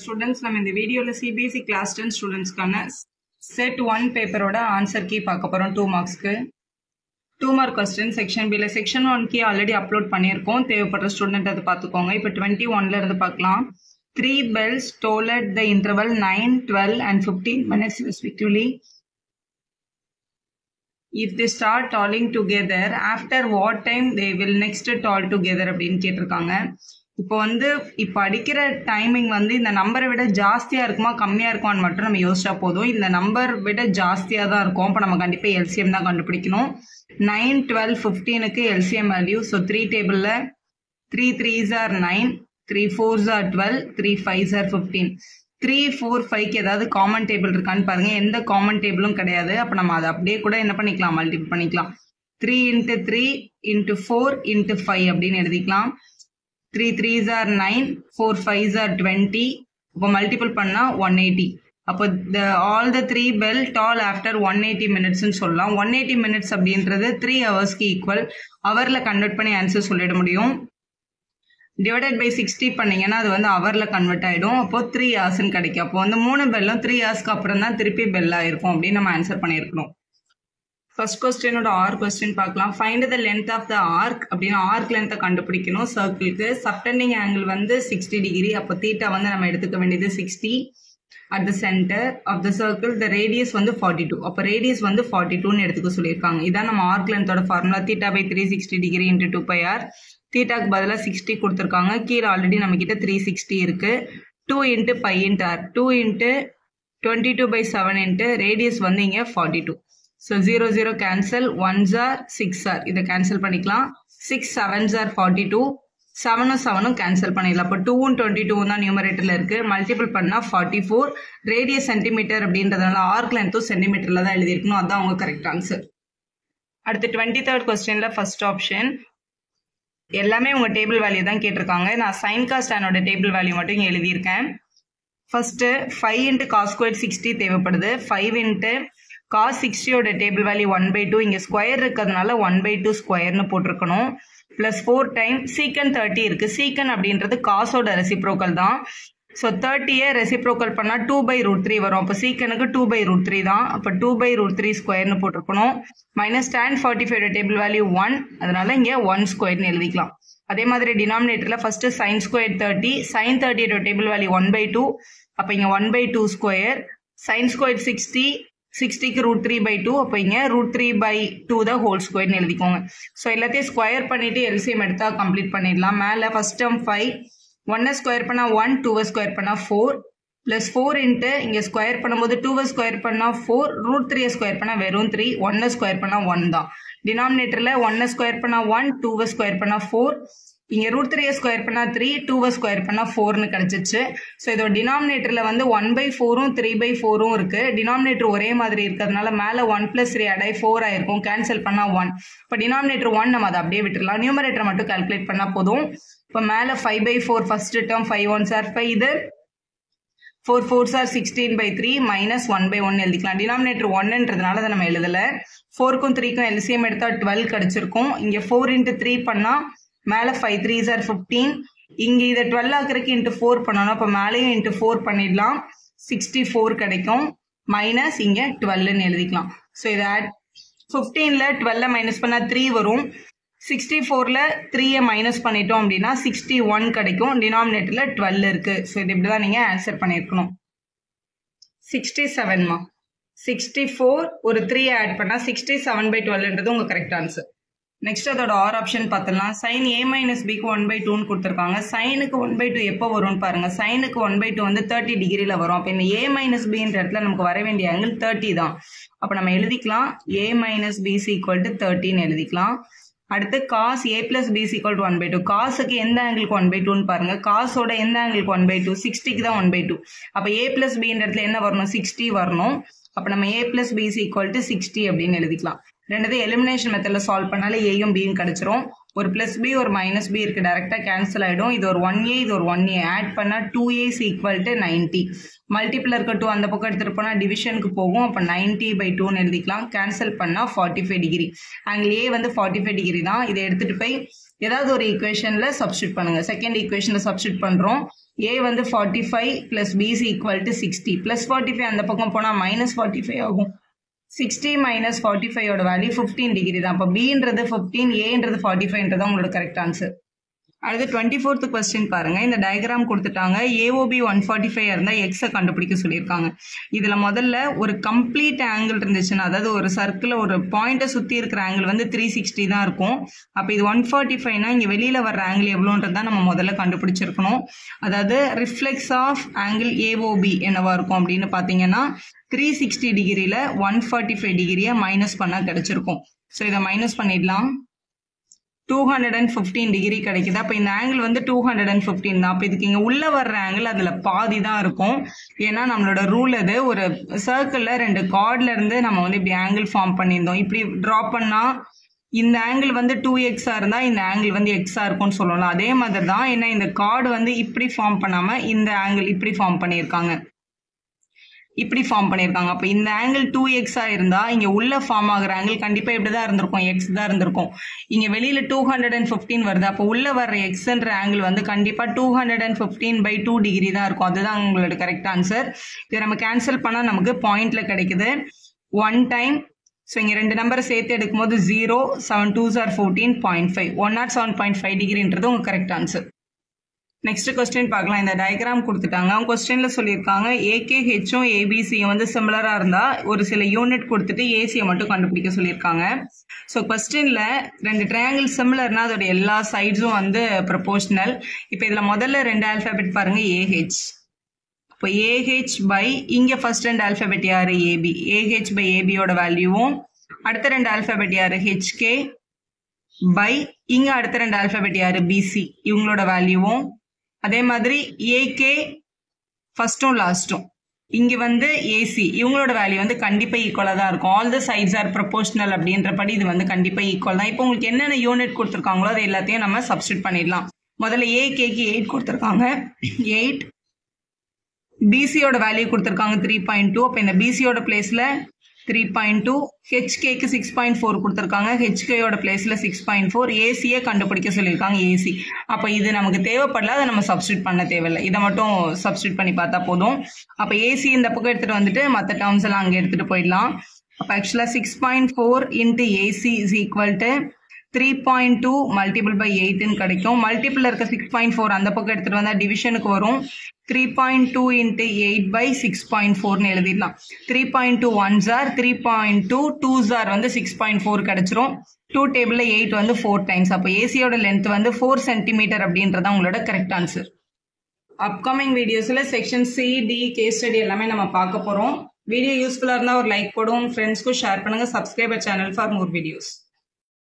Students, நம்ம இந்த வீடியோல CBSE class 10 ஸ்டூடண்ட்ஸ்க்கான set 1 பேப்பரோட ஆன்சர் கீ பார்க்க போறோம் 2 மார்க்ஸ்க்கு 2 மார்க் क्वेश्चन செக்ஷன் B ல செக்ஷன் 1 கீ ஆல்ரெடி அப்லோட் பண்ணியிருக்கோம். தேவைப்படுற ஸ்டூடெண்ட் அதை பார்த்துக்கோங்க. இப்போ 21ல இருந்து பார்க்கலாம். 3 bells toll at the interval 9, 12 and 15 minutes respectively. If they start tolling together, after what time they will next toll together அப்படின்னு கேட்டிருக்காங்க. இப்போ இப்போ அடிக்கிற டைமிங் இந்த நம்பரை விட ஜாஸ்தியா இருக்குமா கம்மியா இருக்குமான்னு மட்டும் நம்ம யோசிச்சா போதும். இந்த நம்பர் விட ஜாஸ்தியா தான் இருக்கும். அப்போ நம்ம கண்டிப்பா எல்சிஎம் தான் கண்டுபிடிக்கணும். 9, 12, 15க்கு எல்சிஎம் வேல்யூ. ஸோ 3 டேபிள்ல 3 3s are 9, 3 4s are 12, 3 5s are 15. 3, 4, 5க்கு ஏதாவது காமன் டேபிள் இருக்கான்னு பாருங்க. எந்த காமன் டேபிளும் கிடையாது. அப்போ நம்ம அதை அப்படியே கூட என்ன பண்ணிக்கலாம், மல்டிபிள் பண்ணிக்கலாம். 3 into 3 into 4 into 5 அப்படின்னு எழுதிக்கலாம். 3 3s are 9, 4 5s are 20. இப்போ மல்டிபிள் பண்ணா 180. அப்போ all the 3 bell toll after 180 minutes சொல்லலாம். 180 minutes அப்படின்றது 3 ஹவர்ஸ்க்கு ஈக்குவல். ஹவர்ல கன்வெர்ட் பண்ணி ஆன்சர் சொல்லிட முடியும். டிவைடட் பை 60 பண்ணீங்கன்னா அது ஹவர்ல கன்வெர்ட் ஆயிடும். அப்போ 3 ஹவர்ஸ்ன்னு கிடைக்கும். அப்போ 3 பெல்லும் 3 ஹவர்ஸ்க்கு அப்புறம் தான் திருப்பி பெல் ஆயிருக்கும் அப்படின்னு நம்ம ஆன்சர் பண்ணியிருக்கணும். ஃபர்ஸ்ட் கொஸ்டினோட ஆர் கொஸ்டின் பார்க்கலாம். Find the length of the arc அப்படின்னு ஆர்க் லென்த்தை கண்டுபிடிக்கணும். சர்க்கிளுக்கு சப்டெண்டிங் ஆங்கிள் 60 டிகிரி. அப்போ தீட்டா நம்ம எடுத்துக்க வேண்டியது 60. At the centre of the circle the radius 42. அப்போ ரேடியஸ் 42ன்னு எடுத்துக்க சொல்லியிருக்காங்க. இதான் நம்ம ஆர்க் லென்த்தோட formula. Theta by 360 degree into 2πr. தீட்டாக்கு பதிலாக 60 கொடுத்துருக்காங்க. கீழே ஆல்ரெடி நம்ம கிட்ட 360 இருக்கு. 2 into pi into R. 2 into 22/7 into radius இங்கே 42. So 0 0 cancel, 1s are 6 are. இதை கேன்சல் பண்ணிக்கலாம். 6 7s are 42. 7 7 கேன்சல் பண்ணிடலாம். அப்போ 2 22 தான் நியூமரேட்டர்ல இருக்கு. மல்டிபிள் பண்ணா 44. ரேடியஸ் சென்டிமீட்டர் அப்படின்றதுனால ஆர்க் லென்த்தும் சென்டிமீட்டர்ல தான் எழுதியிருக்கணும். அதான் அவங்க கரெக்ட் ஆன்சர். அடுத்து 23rd கொஸ்டின்ல ஃபர்ஸ்ட் ஆப்ஷன் எல்லாமே உங்க டேபிள் வேல்யூ தான் கேட்டிருக்காங்க. நான் சைன் காஸ் டானோட டேபிள் வேல்யூ மட்டும் இங்க எழுதியிருக்கேன். ஃபர்ஸ்ட் 5 இன்ட்டு காஸ் ஸ்கொயர் 60 தேவைப்படுது. 5 இன்ட்டு cos 60யோட டேபிள் வேல்யூ 1/2. இங்க ஸ்கொயர் இருக்கிறதுனால 1/2 ஸ்கொயர்னு போட்டிருக்கணும். பிளஸ் 4 டைம் சீக்கன் 30 இருக்கு. சீக்கன் அப்படின்றது காசோட ரெசிப்ரோக்கல் தான். ஸோ 30யை ரெசிப்ரோக்கல் பண்ணா 2/√3 வரும். அப்போ சீக்கனுக்கு 2/√3 தான். அப்போ 2/√3 ஸ்கொயர்னு போட்டிருக்கணும். மைனஸ் tan 45யோட டேபிள் வேல்யூ 1. அதனால இங்க 1 ஸ்கொயர்னு எழுதிக்கலாம். அதே மாதிரி டினாமினேட்டர்ல ஃபர்ஸ்ட் சைன் ஸ்கொயர் 30. சைன் 30யோட டேபிள் வேல்யூ 1/2. அப்போ இங்க 1/2 ஸ்கொயர். Sine square 60. 60க்கு √3/2. அப்போ இங்க √3/2 தான் ஹோல் ஸ்கொயர்னு எழுதிக்கோங்க. ஸோ எல்லாத்தையும் ஸ்கொயர் பண்ணிட்டு எல்சிஎம் எடுத்தா கம்ப்ளீட் பண்ணிடலாம். மேலே ஃபர்ஸ்ட் டேர்ம் 5. 1 ஸ்கொயர் பண்ணா 1, 2 ஸ்கொயர் பண்ணா 4. பிளஸ் 4 இன்ட்டு இங்க ஸ்கொயர் பண்ணும்போது 2 ஸ்கொயர் பண்ணா 4. √3 ஸ்கொயர் பண்ணா வெறும் 3. 1 ஸ்கொயர் பண்ணா 1 தான். டினாமினேட்டர்ல 1 ஸ்கொயர் பண்ணா 1, 2 ஸ்கொயர் பண்ணா 4. இங்க √3 ஸ்கொயர் பண்ணா 3, 2 ஸ்கொயர் பண்ணா 4ன்னு கிடைச்சிச்சு. ஸோ இதோட டினாமினேட்டர்ல 1/4ம் 3/4ம் இருக்கு. டினாமினேட்டர் ஒரே மாதிரி இருக்கிறதுனால மேல 1 + 3 அடை 4 ஆயிருக்கும். கேன்சல் பண்ணா 1. இப்போ டினாமினேட்டர் 1 நம்ம அதை அப்படியே விட்டுடலாம். நியூமரேட்டர் மட்டும் கால்குலேட் பண்ணா போதும். இப்போ மேல 5/4 ஃபர்ஸ்ட் டேர்ம் 5 1s are 5. இது 4 4s are 16/3 மைனஸ் 1/1 எழுதிக்கலாம். டினாமினேட்டர் 1ன்றதுனால அதை நம்ம எழுதல. 4க்கும் 3க்கும் எல்சிஎம் எடுத்தா 12 கிடைச்சிருக்கும். இங்க 4 × 3 பண்ணா மேல 5 3s are 15. இங்க இதை 12 ஆக்குறதுக்கு இன்ட்டு 4 பண்ணணும். அப்போ மேலேயும் இன்ட்டு 4 பண்ணிடலாம். 64 கிடைக்கும். மைனஸ் இங்க 12ன்னு எழுதிக்கலாம். ஸோ இதை 15ல 12 மைனஸ் பண்ணா 3 வரும். 64ல 3யை மைனஸ் பண்ணிட்டோம் அப்படின்னா 61 கிடைக்கும். டினாமினேட்டர்ல 12 இருக்கு. ஸோ இது இப்படிதான் நீங்க ஆன்சர் பண்ணிருக்கணும். 67மா 64 ஒரு 3 ஆட் பண்ணா 67/12ன்றது உங்க கரெக்ட் ஆன்சர். நெக்ஸ்ட் அதோட ஆர் ஆப்ஷன் பார்த்தலாம். சைன் a - bக்கு 1/2ன்னு கொடுத்துருக்காங்க. சைனுக்கு 1/2 எப்போ வரும்னு பாருங்க. சைனுக்கு 1/2 30 டிகிரில வரும். அப்போ இந்த a - bன்ற இடத்துல நமக்கு வர வேண்டிய ஆங்கிள் 30 தான். அப்போ நம்ம எழுதிக்கலாம் a - b = 30ன்னு எழுதிக்கலாம். அடுத்து cos a + b = 1/2. காசுக்கு எந்த ஆங்கிளுக்கு 1/2ன்னு பாருங்க. காசோட எந்த ஆங்கிளுக்கு 1/2? 60க்கு தான் 1/2. அப்போ a + bன்ற இடத்துல என்ன வரணும்? 60 வரணும். அப்போ நம்ம a + b = 60 அப்படின்னு எழுதிக்கலாம். ரெண்டு எலிமினேஷன் மெத்தட்ல சால்வ் பண்ணாலே ஏயும் பியும் கிடைச்சிரும். ஒரு +b ஒரு -b இருக்கு. டைரக்டா கேன்சல் ஆயிடும். இது ஒரு 1a இது ஒரு 1a ஆட் பண்ணா 2a = 90. மல்டிபிள் இருக்க 2 அந்த பக்கம் எடுத்துட்டு போனா டிவிஷனுக்கு போகும். அப்ப 90/2ன்னு எழுதிக்கலாம். கேன்சல் பண்ணா 45 டிகிரி. ஆங்கிள் a 45 டிகிரி தான். இதை எடுத்துட்டு போய் ஏதாவது ஒரு ஈக்குவேஷன்ல சப்ஸ்டியூட் பண்ணுங்க. செகண்ட் ஈக்குவேஷன்ல சப்ஸ்டியூட் பண்றோம். A வந்து 45 plus BC equal to 60 plus 45 அந்த பக்கம் போனா minus 45 ஆகும். 60 minus 45 ஓட வேல்யூ 15 டிகிரி தான். அப்போ Bன்றது 15, Aன்றது 45 உங்களோட கரெக்ட் ஆன்சர். அடுத்து 24th கொஸ்டின் பாருங்க. இந்த டயக்ராம் கொடுத்துட்டாங்க. AOB 145 இருந்தா எக்ஸை கண்டுபிடிக்க சொல்லியிருக்காங்க. இதுல முதல்ல ஒரு கம்ப்ளீட் ஆங்கிள் இருந்துச்சுன்னா, அதாவது ஒரு சர்க்கிள் ஒரு பாயிண்ட்டை சுத்தி இருக்கிற ஆங்கிள் வந்து 360 தான் இருக்கும். அப்ப இது 145னா இங்க வெளியில வர்ற ஆங்கிள் எவ்வளோன்றதான் நம்ம முதல்ல கண்டுபிடிச்சிருக்கணும். அதாவது ரிஃப்ளெக்ஸ் ஆஃப் ஆங்கிள் AOB என்னவா இருக்கும் அப்படின்னு பாத்தீங்கன்னா 360 டிகிரியில 145 டிகிரியை மைனஸ் பண்ணா கிடைச்சிருக்கும். ஸோ இதை மைனஸ் பண்ணிடலாம். 215 டிகிரி கிடைக்குது. அப்போ இந்த ஆங்கிள் வந்து 215 தான். அப்போ இதுக்கு இங்கே உள்ள வர்ற ஆங்கிள் அதில் பாதி தான் இருக்கும். ஏன்னா நம்மளோட ரூல் அது ஒரு சர்க்கிளில் 2 கார்ட்ல இருந்து நம்ம வந்து இப்படி ஆங்கிள் ஃபார்ம் பண்ணியிருந்தோம். இப்படி ட்ரா பண்ணா இந்த ஆங்கிள் வந்து 2x இருந்தால் இந்த ஆங்கிள் வந்து எக்ஸா இருக்கும்னு சொல்லலாம். அதே மாதிரி தான். ஏன்னா இந்த கார்டு வந்து இப்படி ஃபார்ம் பண்ணாமல் இந்த ஆங்கிள் இப்படி ஃபார்ம் பண்ணியிருக்காங்க. அப்போ இந்த ஆங்கிள் 2x இருந்தா இங்க உள்ள ஃபார்ம் ஆகிற ஆங்கிள் கண்டிப்பா இப்படிதான் இருந்திருக்கும், x தான் இருந்திருக்கும். இங்க வெளியில 215 வருது. அப்போ உள்ள வர்ற எக்ஸ்ன்ற ஆங்கிள் வந்து கண்டிப்பா 215/2 டிகிரி தான் இருக்கும். அதுதான் உங்களோட கரெக்ட் ஆன்சர். இதை நம்ம கேன்சல் பண்ணா நமக்கு பாயிண்ட்ல கிடைக்குது 1 டைம். ஸோ இங்கே 2 நம்பரை சேர்த்து எடுக்கும்போது 0, 7 2s are 14.5, 107.5 டிகிரின்றது உங்க கரெக்ட் ஆன்சர். நெக்ஸ்ட் கொஸ்டின் பார்க்கலாம். இந்த டயக்ராம் கொடுத்துட்டாங்க. அவங்க கொஸ்டின்ல சொல்லியிருக்காங்க AKHம் ABCயும் வந்து சிமிலரா இருந்தா ஒரு சில யூனிட் கொடுத்துட்டு ஏசியை மட்டும் கண்டுபிடிக்க சொல்லியிருக்காங்க. ஸோ கொஸ்டின்ல 2 ட்ரையாங்கிள் சிமிலர்னா அதோட எல்லா சைட்ஸும் வந்து ப்ரொபோர்ஷனல். இப்போ இதுல முதல்ல 2 ஆல்பபெட் பாருங்க AH. இப்போ AH பை இங்க ஃபர்ஸ்ட் 2 ஆல்பபெட் யாரு AB. AH பை ABயோட வேல்யூவும் அடுத்த 2 ஆல்பபெட் யாரு HK பை இங்க அடுத்த 2 ஆல்பபெட் யாரு BC இவங்களோட வேல்யூவும் அதே மாதிரி AK ஃபர்ஸ்டும் லாஸ்டும் இங்க வந்து AC இவங்களோட வேல்யூ வந்து கண்டிப்பா ஈக்குவலா தான் இருக்கும். All the sides are proportional அப்படின்றபடி இது வந்து கண்டிப்பா ஈக்குவல் தான். இப்போ உங்களுக்கு என்னென்ன யூனிட் கொடுத்துருக்காங்களோ அது எல்லாத்தையும் நம்ம சப்ஸ்டிட் பண்ணிடலாம். முதல்ல AKக்கு 8 கொடுத்துருக்காங்க, 8. BCயோட வேல்யூ கொடுத்துருக்காங்க 3.2. அப்போ இந்த BCயோட பிளேஸ்ல 3.2. HKக்கு 6.4 கொடுத்துருக்காங்க, HKயோட பிளேஸ்ல 6.4. ACயை கண்டுபிடிக்க சொல்லியிருக்காங்க AC. அப்போ இது நமக்கு தேவைப்படல, அதை நம்ம சப்ஸ்டிட் பண்ண தேவையில்லை. இதை மட்டும் சப்ஸ்டிட் பண்ணி பார்த்தா போதும். அப்போ AC இந்த பக்கம் எடுத்துட்டு வந்துட்டு மற்ற டேர்ம்ஸ் எல்லாம் அங்கே எடுத்துட்டு போயிடலாம். அப்போ ஆக்சுவலா 6.4 into AC is equal to 3.2 multiple by 8 கிடைக்கும். மல்டிபிள் இருக்க 6.4 அந்த பக்கம் எடுத்துட்டு வந்தா டிவிஷனுக்கு வரும். 3.2 into 8 by 6.4 எழுதிடலாம். 3.2 1s are 3.2 2s are வந்து 6.4 கிடைச்சிரும். 2 டேபிள்ல 8 வந்து 4 டைம்ஸ். அப்போ ஏசியோட லென்த் வந்து 4 சென்டிமீட்டர் அப்படின்றத உங்களோட கரெக்ட் ஆன்சர். அப்கமிங் வீடியோஸ்ல section C, D, case study எல்லாமே நம்ம பார்க்க போறோம். வீடியோ யூஸ்ஃபுல்லா இருந்தா ஒரு லைக் போடுவோம், ஃப்ரெண்ட்ஸ்க்கும் ஷேர் பண்ணுங்க, subscribe channel for more videos.